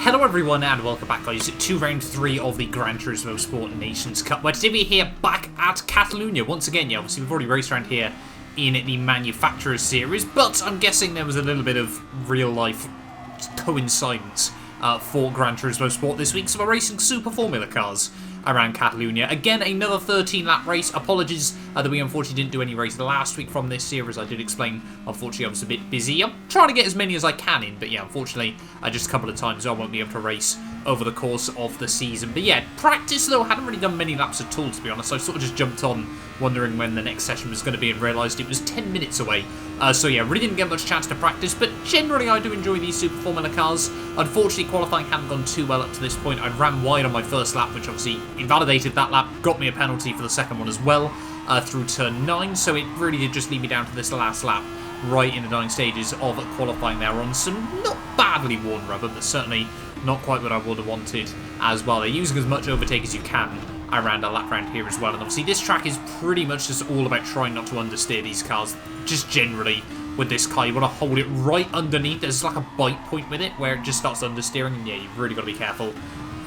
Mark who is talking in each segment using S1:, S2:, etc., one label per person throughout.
S1: Hello everyone and welcome back guys to round 3 of the Gran Turismo Sport Nations Cup, where today we're here back at Catalonia once again. Yeah, obviously we've already raced around here in the Manufacturers Series, but I'm guessing there was a little bit of real life coincidence for Gran Turismo Sport this week, so we're racing Super Formula cars around Catalonia. Again, another 13-lap race. Apologies that we unfortunately didn't do any race last week from this series. I did explain, unfortunately I was a bit busy. I'm trying to get as many as I can in, but yeah, unfortunately, just a couple of times I won't be able to race over the course of the season. But yeah, practice though, I hadn't really done many laps at all, to be honest. I sort of just jumped on, wondering when the next session was going to be, and realised it was 10 minutes away. So yeah, really didn't get much chance to practice, but generally I do enjoy these Super Formula cars. Unfortunately, qualifying hadn't gone too well up to this point. I ran wide on my first lap, which obviously invalidated that lap, got me a penalty for the second one as well, through turn 9, so it really did just lead me down to this last lap, right in the dying stages of qualifying there on some not badly worn rubber, but certainly not quite what I would have wanted as well. They're using as much overtake as you can around a lap round here as well, and obviously this track is pretty much just all about trying not to understeer these cars. Just generally with this car, you want to hold it right underneath. There's like a bite point with it where it just starts understeering, and yeah, you've really got to be careful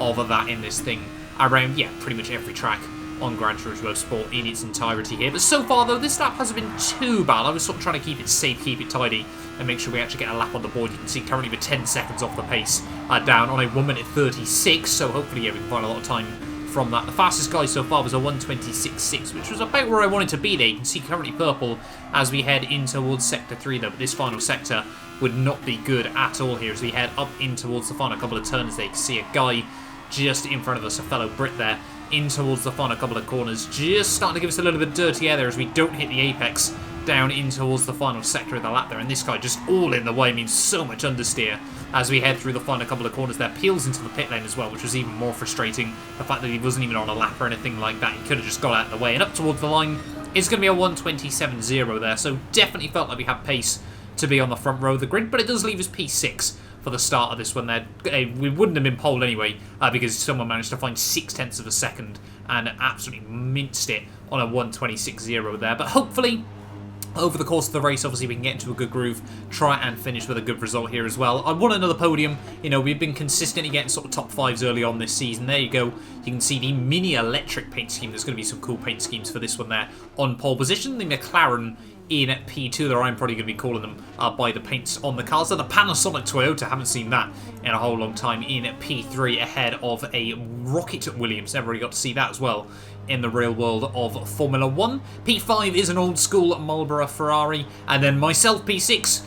S1: of that in this thing around, yeah, pretty much every track on Gran Turismo Sport in its entirety here. But so far though, this lap hasn't been too bad. I was sort of trying to keep it safe, keep it tidy, and make sure we actually get a lap on the board. You can see currently we're 10 seconds off the pace, down on a 1 minute 36, so hopefully, yeah, we can find a lot of time from that. The fastest guy so far was a 1:26.6, which was about where I wanted to be there. You can see currently purple as we head in towards Sector 3 though, but this final sector would not be good at all here as we head up in towards the final couple of turns there. You can see a guy just in front of us, a fellow Brit there, in towards the final couple of corners, just starting to give us a little bit dirty air there as we don't hit the apex down in towards the final sector of the lap there, and this guy just all in the way, means so much understeer as we head through the final couple of corners there. Peels into the pit lane as well, which was even more frustrating, the fact that he wasn't even on a lap or anything like that. He could have just got out of the way, and up towards the line it's going to be a 1:27.0 there, so definitely felt like we had pace to be on the front row of the grid, but it does leave us P6 for the start of this one there. We wouldn't have been pole anyway, because someone managed to find 0.6 of a second and absolutely minced it on a 1:26.0 there. But hopefully, over the course of the race, obviously we can get into a good groove, try and finish with a good result here as well. I want another podium. You know, we've been consistently getting sort of top 5s early on this season. There you go. You can see the mini electric paint scheme. There's going to be some cool paint schemes for this one there on pole position. The McLaren in P2 there, I'm probably going to be calling them by the paints on the cars. So the Panasonic Toyota, haven't seen that in a whole long time, in P3 ahead of a Rocket Williams. Never really got to see that as well in the real world of Formula 1. P5 is an old school Marlboro Ferrari, and then myself P6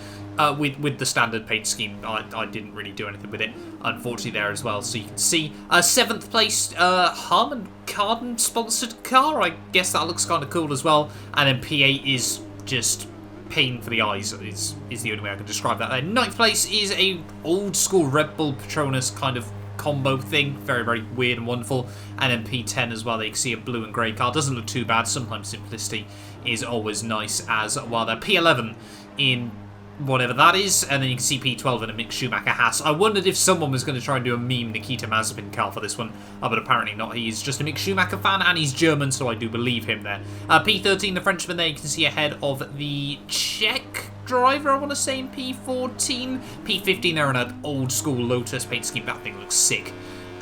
S1: with the standard paint scheme. I didn't really do anything with it, unfortunately, there as well. So you can see 7th place Harman Kardon sponsored car. I guess that looks kind of cool as well. And then P8 is just pain for the eyes, is the only way I can describe that. 9th place is a old school Red Bull Petronas kind of combo thing, very, very weird and wonderful. And then P10 as well, they can see a blue and grey car, doesn't look too bad. Sometimes simplicity is always nice as well. There P11 in whatever that is, and then you can see P12 in a Mick Schumacher Haas. I wondered if someone was going to try and do a meme Nikita Mazepin car for this one, but apparently not. He's just a Mick Schumacher fan, and he's German, so I do believe him there. P13, the Frenchman there, you can see ahead of the Czech driver, I want to say, in P14. P15, they're in an old school Lotus paint scheme. That thing looks sick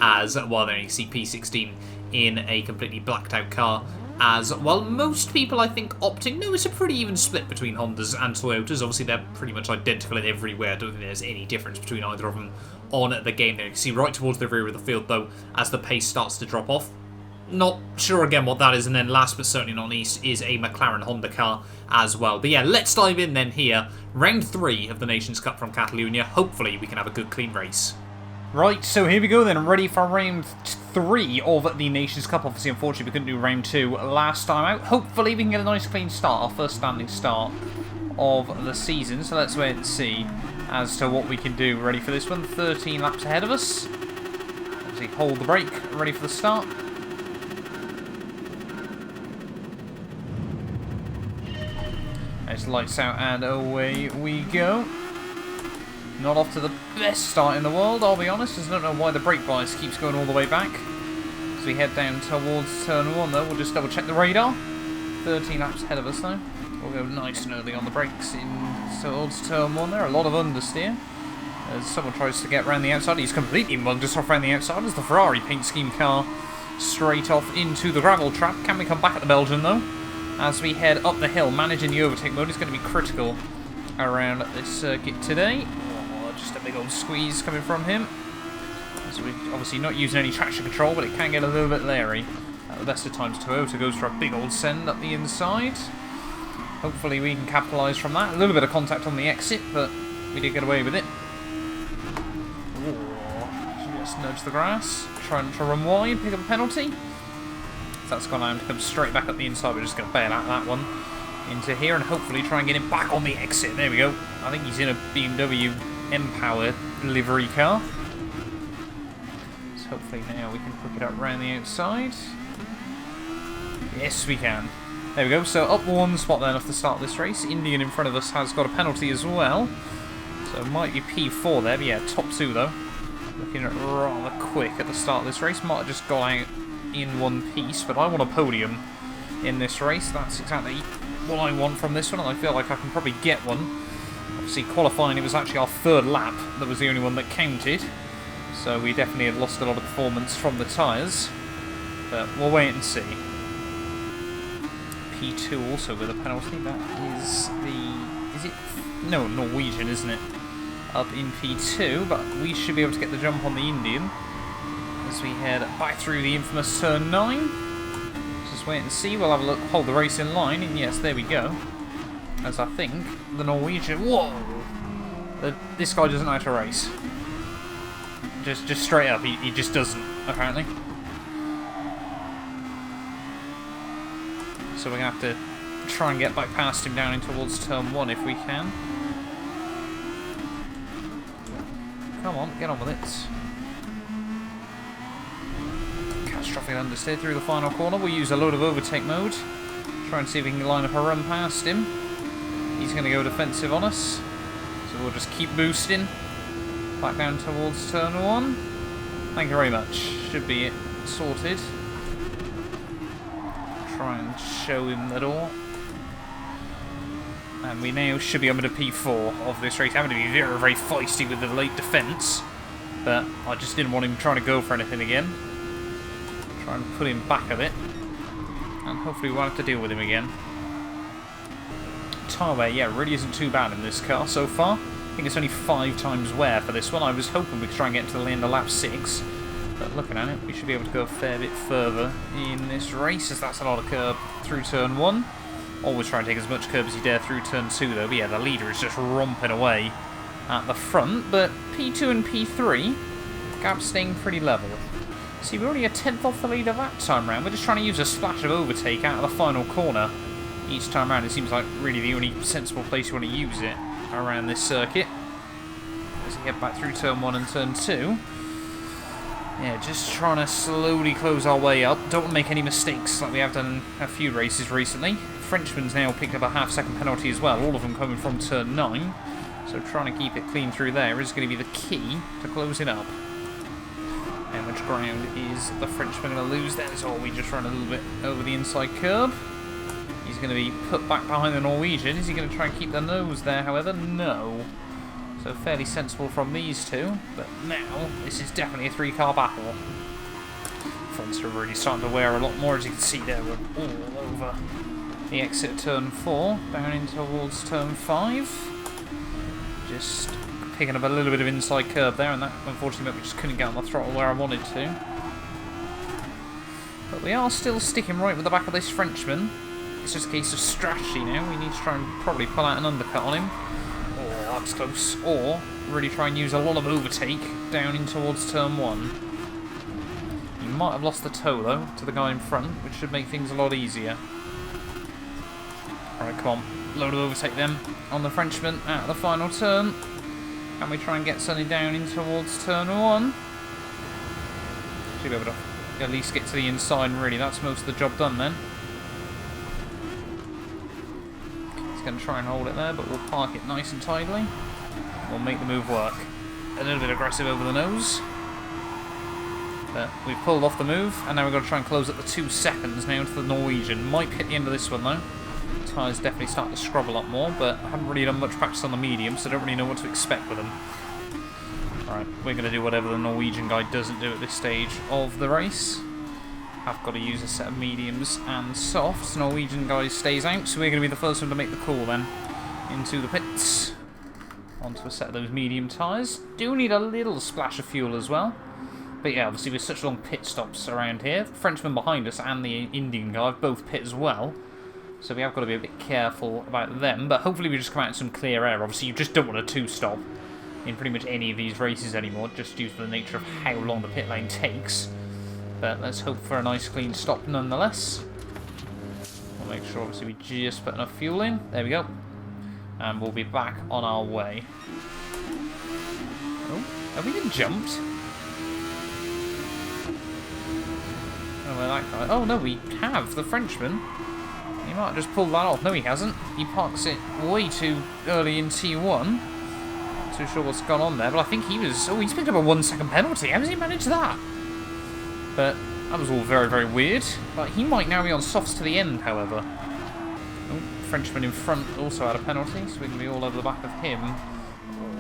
S1: as well. There you can see P16 in a completely blacked out car as well. Most people, I think, opting... No, it's a pretty even split between Hondas and Toyotas. Obviously, they're pretty much identical in every way. I don't think there's any difference between either of them on the game there. You can see right towards the rear of the field, though, as the pace starts to drop off. Not sure, again, what that is. And then last but certainly not least is a McLaren Honda car as well. But yeah, let's dive in then here. Round 3 of the Nations Cup from Catalonia. Hopefully, we can have a good, clean race. Right, so here we go then, ready for round 3 of the Nations Cup. Obviously, unfortunately, we couldn't do round 2 last time out. Hopefully, we can get a nice clean start, our first standing start of the season. So let's wait and see as to what we can do. Ready for this one, 13 laps ahead of us. Obviously, hold the brake, ready for the start. Nice, lights out, and away we go. Not off to the best start in the world, I'll be honest, as I don't know why the brake bias keeps going all the way back. As we head down towards turn 1 though, we'll just double check the radar. 13 laps ahead of us though. We'll go nice and early on the brakes in towards turn 1 there, a lot of understeer. As someone tries to get around the outside, he's completely mugged us off around the outside as the Ferrari paint scheme car straight off into the gravel trap. Can we come back at the Belgian though? As we head up the hill, managing the overtake mode is going to be critical around this circuit today. Oh, just a big old squeeze coming from him. So we're obviously not using any traction control, but it can get a little bit leery. At the best of times, Toyota goes for a big old send up the inside. Hopefully we can capitalise from that. A little bit of contact on the exit, but we did get away with it. Oh, just nudge the grass. Trying to run wide, pick up a penalty. So that's gone out to come straight back up the inside. We're just going to bail out that one into here and hopefully try and get him back on the exit. There we go. I think he's in a BMW M-Power livery car. So hopefully now we can hook it up around the outside. Yes, we can. There we go. So up one spot then off the start of this race. Indian in front of us has got a penalty as well. So it might be P4 there, but yeah, top two though. Looking rather quick at the start of this race. Might have just got out in one piece, but I want a podium in this race. That's exactly what I want from this one, and I feel like I can probably get one. Obviously, qualifying, it was actually our third lap that was the only one that counted. So we definitely had lost a lot of performance from the tyres. But we'll wait and see. P2 also with a penalty. That is the... is it? No, Norwegian, isn't it? Up in P2, but we should be able to get the jump on the Indian as we head back through the infamous turn 9. Just wait and see. We'll have a look, hold the race in line, and yes, there we go. As I think the Norwegian... Whoa! This guy doesn't know how to race. Just straight up, he just doesn't, apparently. So we're going to have to try and get back past him down in towards turn 1 if we can. Come on, get on with it. Catastrophic understeer through the final corner. We'll use a load of overtake mode. Try and see if we can line up a run past him. He's going to go defensive on us. So we'll just keep boosting. Back down towards turn 1. Thank you very much. Should be it sorted. Try and show him the door. And we now should be able to P4 of this race. Having to be very, very feisty with the late defence. But I just didn't want him trying to go for anything again. Try and put him back a bit. And hopefully we won't have to deal with him again. Tyre wear, yeah, really isn't too bad in this car so far. I think it's only 5 times wear for this one. I was hoping we could try and get to the end of lap 6. But looking at it, we should be able to go a fair bit further in this race, as that's a lot of curb through turn 1. Always try and take as much curb as you dare through turn 2 though. But yeah, the leader is just romping away at the front. But P2 and P3, gap staying pretty level. See, we're only a 10th off the leader that time round. We're just trying to use a splash of overtake out of the final corner each time round. It seems like really the only sensible place you want to use it around this circuit. As we get back through turn 1 and turn 2. Yeah, just trying to slowly close our way up. Don't want to make any mistakes like we have done in a few races recently. Frenchman's now picked up a half-second penalty as well, all of them coming from turn 9. So trying to keep it clean through there is going to be the key to closing up. How much ground is the Frenchman going to lose then? So we just run a little bit over the inside curb. He's going to be put back behind the Norwegian. Is he going to try and keep the nose there, however? No. So fairly sensible from these two. But now, this is definitely a 3-car battle. Fronts are really starting to wear a lot more, as you can see there. We're all over the exit of turn 4, down in towards turn 5. Just picking up a little bit of inside curb there, and that unfortunately meant we just couldn't get on the throttle where I wanted to. But we are still sticking right with the back of this Frenchman. It's just a case of strategy now. We need to try and probably pull out an undercut on him. Oh, that's close. Or really try and use a lot of overtake down in towards turn 1. He might have lost the toe though to the guy in front, which should make things a lot easier. Alright, come on. Load of overtake then on the Frenchman out of the final turn. Can we try and get something down in towards turn 1? Should be able to at least get to the inside, and really that's most of the job done then. He's going to try and hold it there, but we'll park it nice and tidily. We'll make the move work. A little bit aggressive over the nose. But we've pulled off the move, and now we've got to try and close at the 2 seconds now into the Norwegian. Might hit the end of this one though. Tyres definitely start to scrub a lot more, but I haven't really done much practice on the medium, so I don't really know what to expect with them. Right, we're going to do whatever the Norwegian guy doesn't do at this stage of the race. I've got to use a set of mediums and softs. Norwegian guy stays out, so we're going to be the first one to make the call then. Into the pits. Onto a set of those medium tyres. Do need a little splash of fuel as well. But yeah, obviously with such long pit stops around here, the Frenchman behind us and the Indian guy have both pit as well. So we have got to be a bit careful about them. But hopefully we just come out in some clear air. Obviously you just don't want a two-stop in pretty much any of these races anymore, just due to the nature of how long the pit lane takes. But let's hope for a nice clean stop nonetheless. We'll make sure obviously we just put enough fuel in. There we go. And we'll be back on our way. Oh, have we been jumped? Oh, where that guy? Oh no, we have. The Frenchman. He might have just pulled that off. No, he hasn't. He parks it way too early in T1. Not too sure what's gone on there, but I think he was... Oh, he's picked up a 1-second penalty. How does he manage that? But that was all very, very weird. But he might now be on softs to the end, however. Oh, Frenchman in front also had a penalty, so we can be all over the back of him.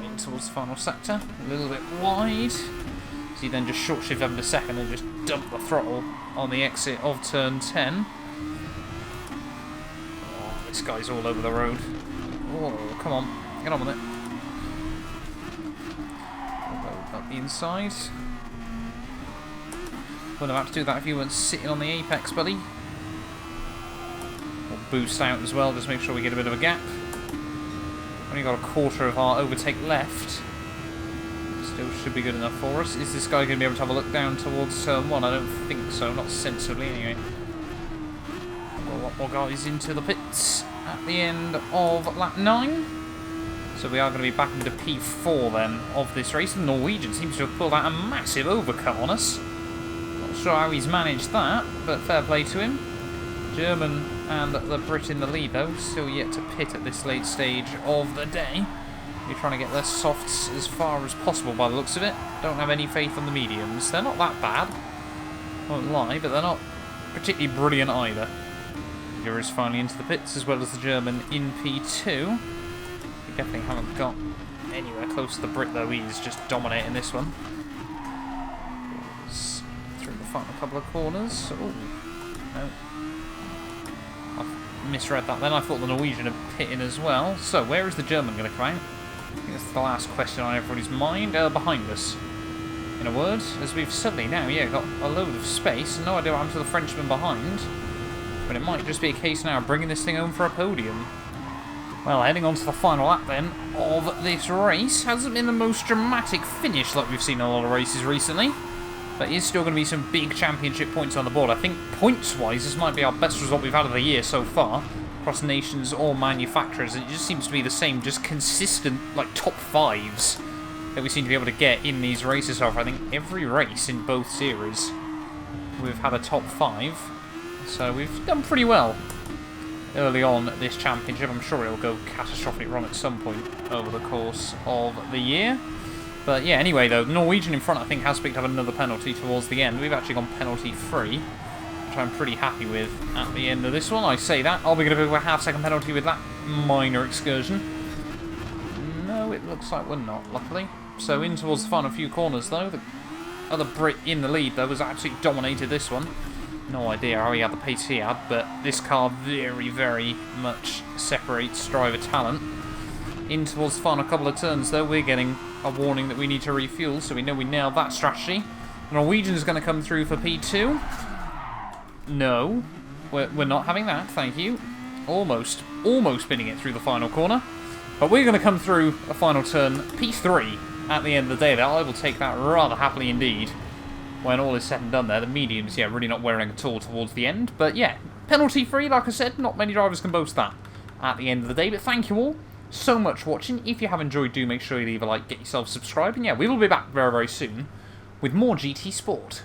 S1: In towards the final sector. A little bit wide. So he then just short shift up in a second and just dump the throttle on the exit of turn 10. Oh, this guy's all over the road. Oh, come on. Get on with it. We'll go up the inside. Wouldn't have had to do that if you weren't sitting on the apex, buddy. We'll boost out as well, just make sure we get a bit of a gap. Only got a quarter of our overtake left. Still should be good enough for us. Is this guy going to be able to have a look down towards turn 1? I don't think so, not sensibly anyway. Got a lot more guys into the pits at the end of lap 9. So we are going to be back into P4 then of this race. The Norwegian seems to have pulled out a massive overcut on us. Sure how he's managed that, but fair play to him. German and the Brit in the lead though, still yet to pit at this late stage of the day. You're trying to get their softs as far as possible by the looks of it. Don't have any faith on the mediums. They're not that bad, won't lie, but they're not particularly brilliant either. Here is finally into the pits, as well as the German in P2. We definitely haven't got anywhere close to the Brit though. He's just dominating this one. A couple of corners. Oh, no. I've misread that then. I thought the Norwegian had pit in as well. So, where is the German going to come out? I think that's the last question on everybody's mind. Behind us. In a word, as we've suddenly now, got a load of space. No idea what happened to the Frenchman behind. But it might just be a case now of bringing this thing home for a podium. Well, heading on to the final lap then of this race. Hasn't been the most dramatic finish like we've seen in a lot of races recently. But is still going to be some big championship points on the board. I think points-wise, this might be our best result we've had of the year so far. Across nations or manufacturers. It just seems to be the same, just consistent, like, top 5s that we seem to be able to get in these races. So I think every race in both series, we've had a top 5. So we've done pretty well early on this championship. I'm sure it'll go catastrophic wrong at some point over the course of the year. But yeah, anyway though, Norwegian in front I think has picked up another penalty towards the end. We've actually gone penalty free, which I'm pretty happy with at the end of this one. I say that. Are we going to go a half-second penalty with that minor excursion? No, it looks like we're not, luckily. So in towards the final few corners though. The other Brit in the lead though has absolutely dominated this one. No idea how he had the pace he had, but this car very, very much separates driver talent. In towards the final couple of turns though, we're getting a warning that we need to refuel, so we know we nailed that strategy. The Norwegian's going to come through for P2. No, we're not having that, thank you. Almost spinning it through the final corner. But we're going to come through a final turn, P3, at the end of the day. I will take that rather happily indeed. When all is said and done there, the mediums, really not wearing at all towards the end. But yeah, penalty free, like I said, not many drivers can boast that at the end of the day. But thank you all so much for watching. If you have enjoyed, do make sure you leave a like, get yourself subscribed, and yeah, we will be back very, very soon with more GT Sport.